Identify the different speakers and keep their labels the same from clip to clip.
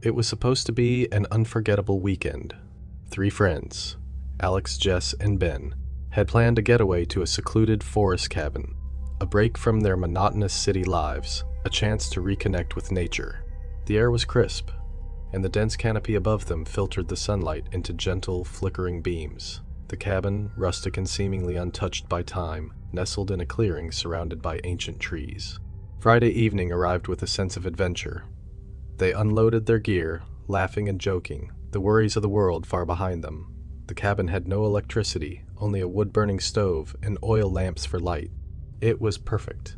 Speaker 1: It was supposed to be an unforgettable weekend. 3 friends, Alex, Jess, and Ben, had planned a getaway to a secluded forest cabin, a break from their monotonous city lives, a chance to reconnect with nature. The air was crisp, and the dense canopy above them filtered the sunlight into gentle, flickering beams. The cabin, rustic and seemingly untouched by time, nestled in a clearing surrounded by ancient trees. Friday evening arrived with a sense of adventure. They unloaded their gear, laughing and joking, the worries of the world far behind them. The cabin had no electricity, only a wood-burning stove and oil lamps for light. It was perfect.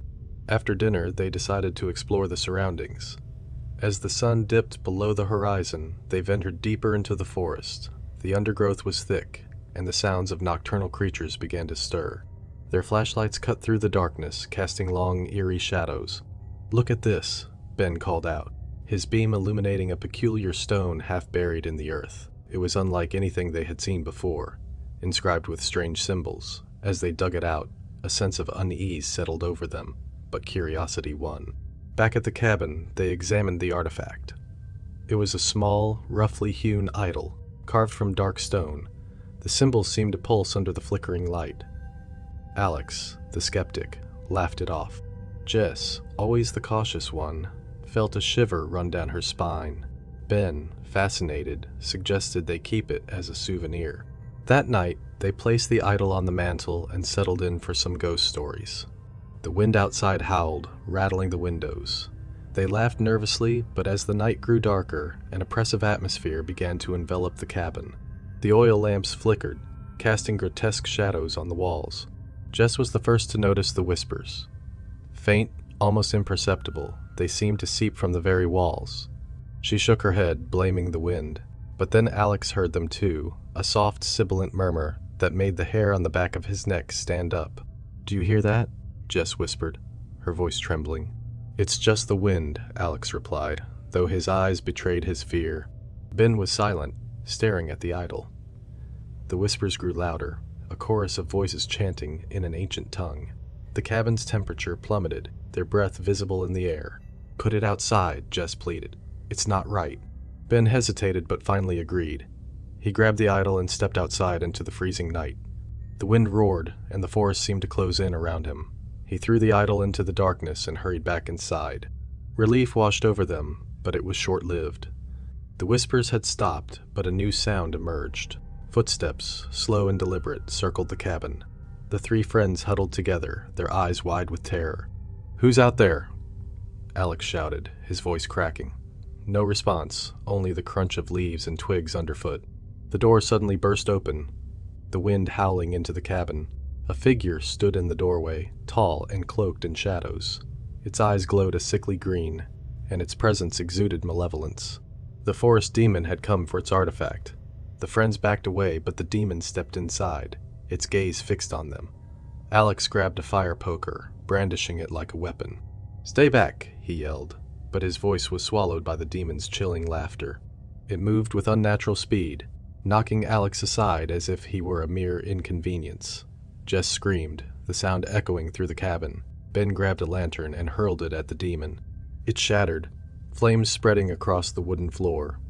Speaker 1: After dinner, they decided to explore the surroundings. As the sun dipped below the horizon, they ventured deeper into the forest. The undergrowth was thick, and the sounds of nocturnal creatures began to stir. Their flashlights cut through the darkness, casting long, eerie shadows. "Look at this," Ben called out, his beam illuminating a peculiar stone half buried in the earth. It was unlike anything they had seen before, inscribed with strange symbols. As they dug it out, a sense of unease settled over them, but curiosity won. Back at the cabin, they examined the artifact. It was a small, roughly hewn idol, carved from dark stone. The symbols seemed to pulse under the flickering light. Alex, the skeptic, laughed it off. Jess, always the cautious one, felt a shiver run down her spine. Ben, fascinated, suggested they keep it as a souvenir. That night, they placed the idol on the mantel and settled in for some ghost stories. The wind outside howled, rattling the windows. They laughed nervously, but as the night grew darker, an oppressive atmosphere began to envelop the cabin. The oil lamps flickered, casting grotesque shadows on the walls. Jess was the first to notice the whispers. Faint, almost imperceptible, they seemed to seep from the very walls. She shook her head, blaming the wind. But then Alex heard them too, a soft, sibilant murmur that made the hair on the back of his neck stand up. "Do you hear that?" Jess whispered, her voice trembling. "It's just the wind," Alex replied, though his eyes betrayed his fear. Ben was silent, staring at the idol. The whispers grew louder, a chorus of voices chanting in an ancient tongue. The cabin's temperature plummeted, their breath visible in the air. "Put it outside," Jess pleaded. "It's not right." Ben hesitated but finally agreed. He grabbed the idol and stepped outside into the freezing night. The wind roared, and the forest seemed to close in around him. He threw the idol into the darkness and hurried back inside. Relief washed over them, but it was short-lived. The whispers had stopped, but a new sound emerged. Footsteps, slow and deliberate, circled the cabin. The 3 friends huddled together, their eyes wide with terror. "Who's out there?" Alex shouted, his voice cracking. No response, only the crunch of leaves and twigs underfoot. The door suddenly burst open, the wind howling into the cabin. A figure stood in the doorway, tall and cloaked in shadows. Its eyes glowed a sickly green, and its presence exuded malevolence. The forest demon had come for its artifact. The friends backed away, but the demon stepped inside, its gaze fixed on them. Alex grabbed a fire poker, brandishing it like a weapon. "Stay back," he yelled, but his voice was swallowed by the demon's chilling laughter. It moved with unnatural speed, knocking Alex aside as if he were a mere inconvenience. Jess screamed, the sound echoing through the cabin. Ben grabbed a lantern and hurled it at the demon. It shattered, flames spreading across the wooden floor.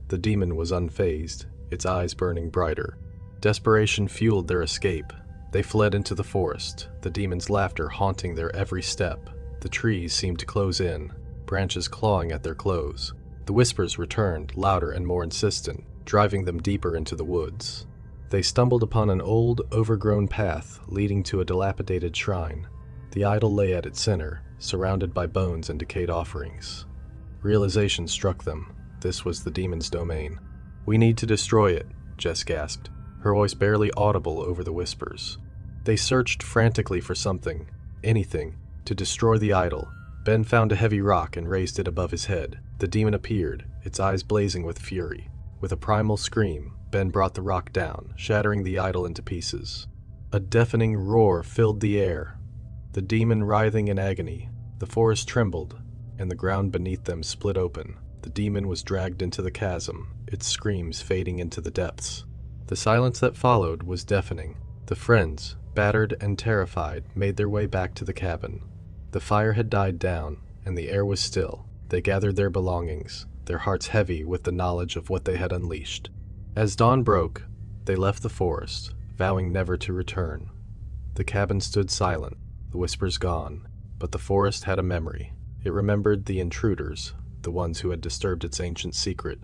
Speaker 1: The demon was unfazed, its eyes burning brighter. Desperation fueled their escape. They fled into the forest, the demon's laughter haunting their every step. The trees seemed to close in, branches clawing at their clothes. The whispers returned, louder and more insistent, driving them deeper into the woods. They stumbled upon an old, overgrown path leading to a dilapidated shrine. The idol lay at its center, surrounded by bones and decayed offerings. Realization struck them. This was the demon's domain. "We need to destroy it," Jess gasped, her voice barely audible over the whispers. They searched frantically for something, anything, to destroy the idol. Ben found a heavy rock and raised it above his head. The demon appeared, its eyes blazing with fury. With a primal scream, Ben brought the rock down, shattering the idol into pieces. A deafening roar filled the air, the demon writhing in agony. The forest trembled, and the ground beneath them split open. The demon was dragged into the chasm, its screams fading into the depths. The silence that followed was deafening. The friends, battered and terrified, made their way back to the cabin. The fire had died down, and the air was still. They gathered their belongings, their hearts heavy with the knowledge of what they had unleashed. As dawn broke, they left the forest, vowing never to return. The cabin stood silent, the whispers gone, but the forest had a memory. It remembered the intruders, the ones who had disturbed its ancient secret,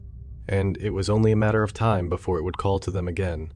Speaker 1: and it was only a matter of time before it would call to them again,